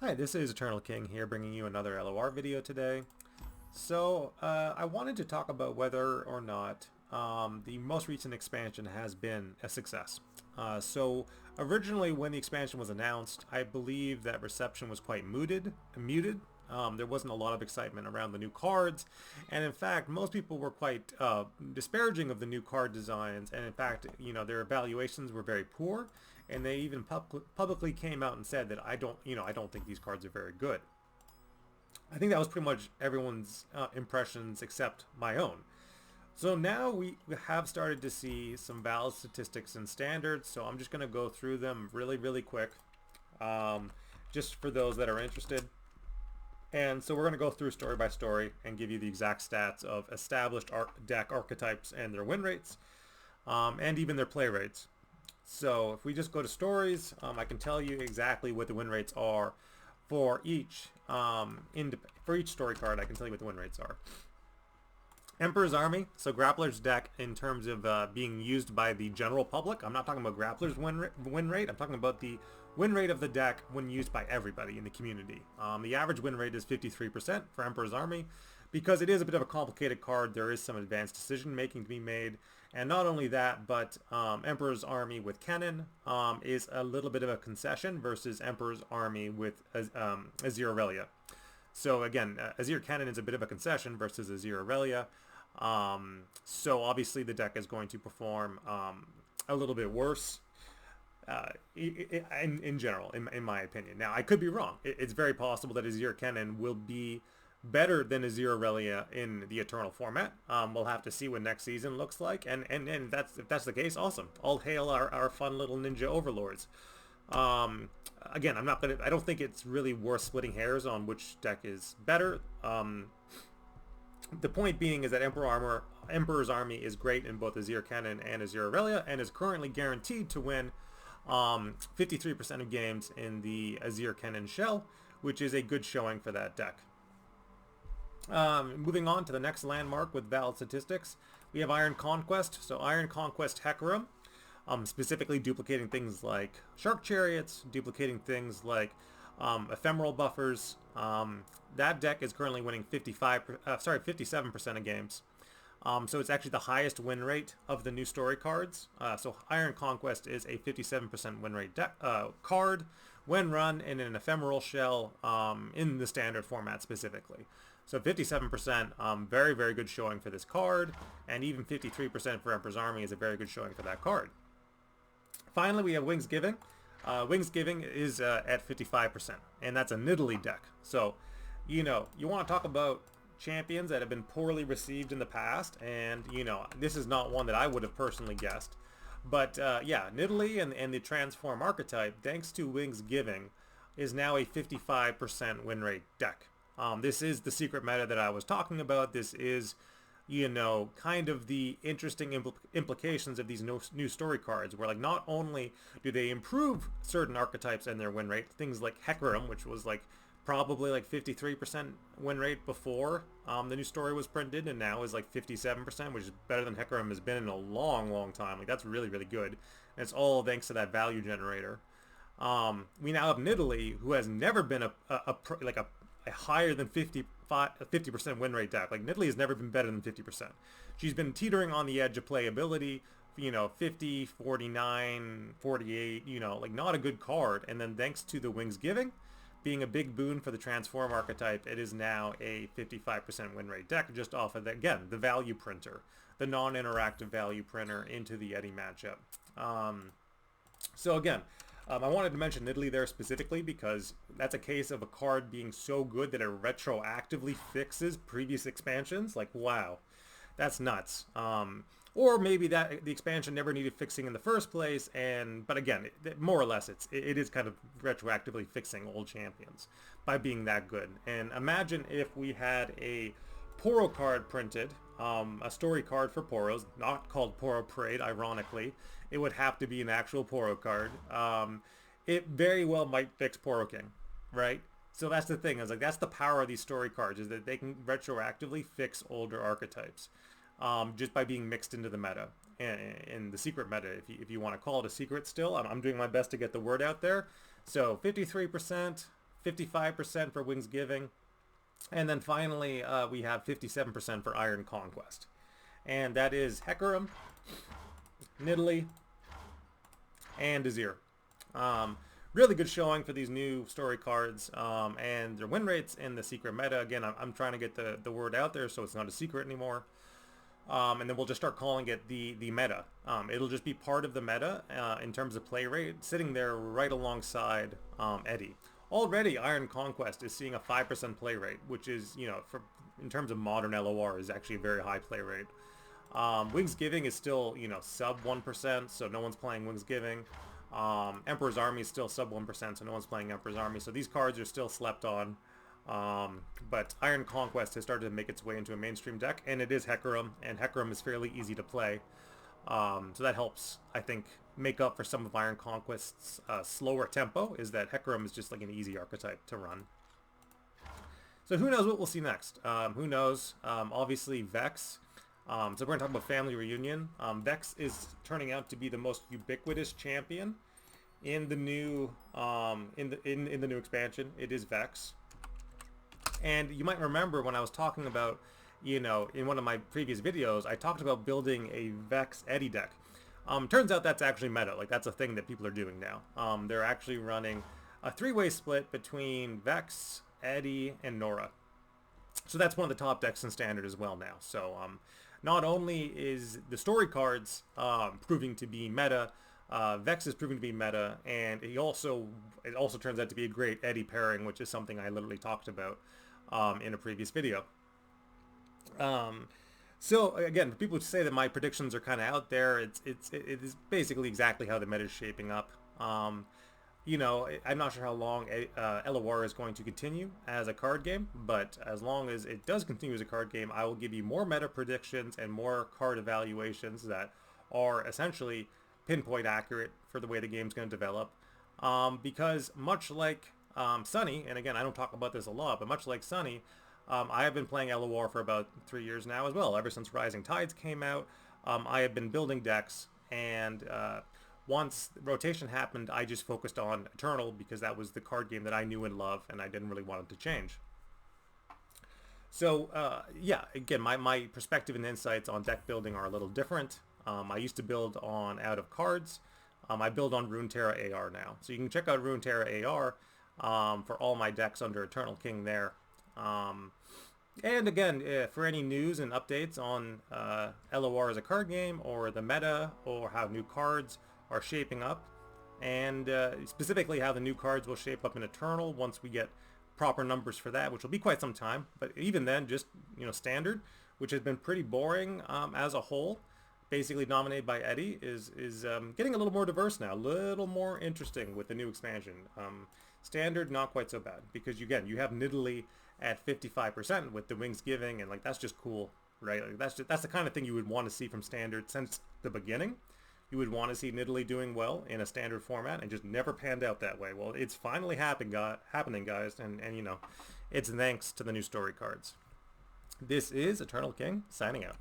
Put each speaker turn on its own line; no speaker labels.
Hi, this is Eternal King here, bringing you another LOR video today. I wanted to talk about whether or not the most recent expansion has been a success. Originally when the expansion was announced, I believe that reception was quite muted. There wasn't a lot of excitement around the new cards, and in fact, most people were quite disparaging of the new card designs, and in fact, their evaluations were very poor, and they even publicly came out and said that I don't think these cards are very good. I think that was pretty much everyone's impressions except my own. So now we have started to see some valid statistics and standards, so I'm just going to go through them really quick, just for those that are interested. And so we're going to go through story by story and give you the exact stats of established deck archetypes and their win rates, and even their play rates. So if we just go to stories, I can tell you exactly what the win rates are for each story card. I can tell you what the win rates are. Emperor's Army, so Grappler's deck in terms of being used by the general public. I'm not talking about Grappler's win rate. I'm talking about the win rate of the deck when used by everybody in the community. The average win rate is 53% for Emperor's Army. Because it is a bit of a complicated card, there is some advanced decision making to be made. And not only that, but Emperor's Army with Cannon is a little bit of a concession versus Emperor's Army with Azir Aurelia. So again, Azir Cannon is a bit of a concession versus Azir Aurelia. So obviously the deck is going to perform a little bit worse in general, in my opinion. Now, I could be wrong. It's very possible that Azir Cannon will be better than Azir Aurelia in the Eternal format. We'll have to see what next season looks like, and if that's the case, awesome. All hail our fun little ninja overlords. Again, I don't think it's really worth splitting hairs on which deck is better. The point being is that Emperor's Army is great in both Azir Cannon and Azir Aurelia, and is currently guaranteed to win 53% of games in the Azir Cannon shell, which is a good showing for that deck. Moving on to the next landmark with valid statistics, we have Iron Conquest. So Iron Conquest Hecarim, specifically duplicating things like Shark Chariots, duplicating things like ephemeral buffers. That deck is currently winning 57% of games. So it's actually the highest win rate of the new story cards. So Iron Conquest is a 57% win rate card when run in an ephemeral shell in the standard format specifically. So 57%, very good showing for this card, and even 53% for Emperor's Army is a very good showing for that card. Finally, we have Wings Giving. Wings Giving is at 55%, and that's a Nidalee deck. So, you want to talk about champions that have been poorly received in the past, and this is not one that I would have personally guessed, but yeah, Nidalee and the Transform archetype, thanks to Wings Giving, is now a 55% win rate deck. This is the secret meta that I was talking about. This is, kind of the interesting implications of these new story cards, where like not only do they improve certain archetypes and their win rate, things like Hecarim, which was like probably like 53% win rate before the new story was printed, and now is like 57%, which is better than Hecarim has been in a long time. Like that's really good, and it's all thanks to that value generator. We now have Nidalee, who has never been a higher than 50% win rate deck. Like Nidalee has never been better than 50%. She's been teetering on the edge of playability, 50, 49, 48, like not a good card. And then thanks to the Wings Giving being a big boon for the Transform archetype, it is now a 55% win rate deck just off of, again, the value printer, the non-interactive value printer into the Eddy matchup. So again, I wanted to mention Nidalee there specifically because that's a case of a card being so good that it retroactively fixes previous expansions. Like, wow, that's nuts. Or maybe that the expansion never needed fixing in the first place, but again, more or less, it is kind of retroactively fixing old champions by being that good. And imagine if we had a Poro card printed, a story card for Poros, not called Poro Parade, ironically. It would have to be an actual Poro card. It very well might fix Poro King, right? So that's the thing, is like that's the power of these story cards, is that they can retroactively fix older archetypes just by being mixed into the meta, in the secret meta, if you want to call it a secret still. I'm doing my best to get the word out there. So 53%, 55% for Wings Giving, and then finally we have 57% for Iron Conquest. And that is Hecarim, Nidalee, and Azir. Really good showing for these new story cards, and their win rates in the secret meta. Again, I'm trying to get the word out there so it's not a secret anymore. And then we'll just start calling it the meta. It'll just be part of the meta in terms of play rate, sitting there right alongside Eddy. Already, Iron Conquest is seeing a 5% play rate, which is, you know, in terms of modern LOR, is actually a very high play rate. Wings Giving is still, you know, sub 1%, so no one's playing Wings Giving. Emperor's Army is still sub 1%, so no one's playing Emperor's Army. So these cards are still slept on. But Iron Conquest has started to make its way into a mainstream deck, and it is Hecarim, and Hecarim is fairly easy to play. So that helps, I think, make up for some of Iron Conquest's slower tempo, is that Hecarim is just like an easy archetype to run. So who knows what we'll see next? Who knows? Obviously Vex. So we're going to talk about Family Reunion. Vex is turning out to be the most ubiquitous champion in the new in the new expansion. It is Vex. And you might remember when I was talking about, you know, in one of my previous videos, I talked about building a Vex Eddy deck. Turns out that's actually meta. Like, that's a thing that people are doing now. They're actually running a three-way split between Vex, Eddy, and Nora. So that's one of the top decks in Standard as well now. So not only is the story cards proving to be meta, Vex is proving to be meta, and it also turns out to be a great Eddy pairing, which is something I literally talked about in a previous video. So again, for people who say that my predictions are kind of out there, it is basically exactly how the meta is shaping up. You know, I'm not sure how long LOR is going to continue as a card game, but as long as it does continue as a card game, I will give you more meta predictions and more card evaluations that are essentially pinpoint accurate for the way the game's going to develop. Because much like Sunny, and again, I don't talk about this a lot, but much like Sunny, I have been playing LOR for about 3 years now as well. Ever since Rising Tides came out, I have been building decks, and once rotation happened, I just focused on Eternal because that was the card game that I knew and loved, and I didn't really want it to change. So yeah, again, my perspective and insights on deck building are a little different. I used to build on out of cards. I build on Runeterra AR now. So you can check out Runeterra AR for all my decks under Eternal King there. And again, for any news and updates on LOR as a card game, or the meta, or how new cards are shaping up, and specifically how the new cards will shape up in Eternal once we get proper numbers for that, which will be quite some time. But even then, just, you know, Standard, which has been pretty boring as a whole, basically dominated by Eddy, is getting a little more diverse now, a little more interesting with the new expansion. Standard, not quite so bad, because again, you have Nidalee at 55% with the Wings Giving, and like, that's just cool, right? Like, that's the kind of thing you would want to see from Standard since the beginning. You would want to see Nidalee doing well in a Standard format, and just never panned out that way. Well, it's finally happening, guys, and you know, it's thanks to the new story cards. This is Eternal King, signing out.